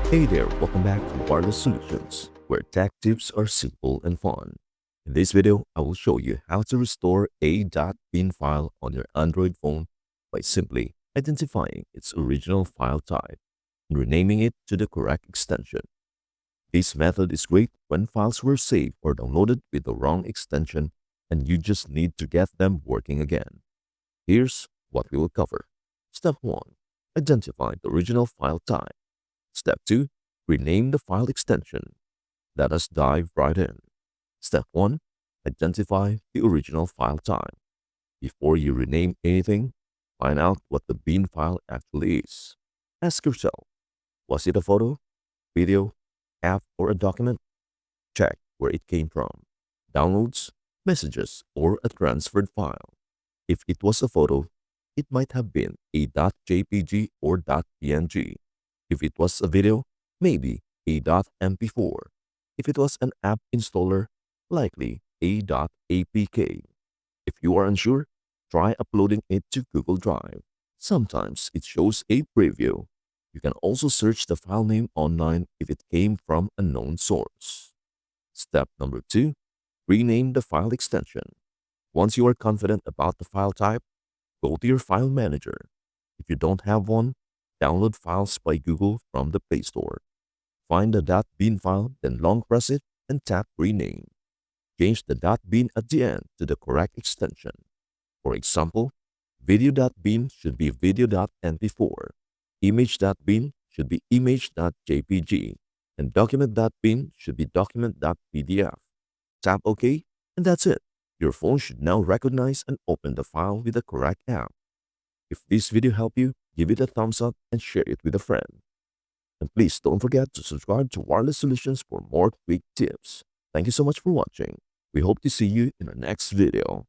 Hey there, welcome back to Wireless Solutions, where tech tips are simple and fun. In this video, I will show you how to restore a .bin file on your Android phone by simply identifying its original file type and renaming it to the correct extension. This method is great when files were saved or downloaded with the wrong extension and you just need to get them working again. Here's what we will cover. Step 1. Identify the original file type. Step 2. Rename the file extension. Let us dive right in. Step 1. Identify the original file type. Before you rename anything, find out what the bin file actually is. Ask yourself, was it a photo, video, app, or a document? Check where it came from. Downloads, messages, or a transferred file. If it was a photo, it might have been a .jpg or .png. If it was a video, maybe a .mp4. If it was an app installer, likely a .apk. If you are unsure, try uploading it to Google Drive. Sometimes it shows a preview. You can also search the file name online if it came from a known source. Step number 2. Rename the file extension. Once you are confident about the file type, go to your file manager. If you don't have one, download files by Google from the Play Store. Find the .bin file, then long press it and tap Rename. Change the .bin at the end to the correct extension. For example, video.bin should be video.mp4, image.bin should be image.jpg, and document.bin should be document.pdf. Tap OK, and that's it. Your phone should now recognize and open the file with the correct app. If this video helped you, give it a thumbs up and share it with a friend. And please don't forget to subscribe to Wireless Solutions for more quick tips. Thank you so much for watching. We hope to see you in our next video.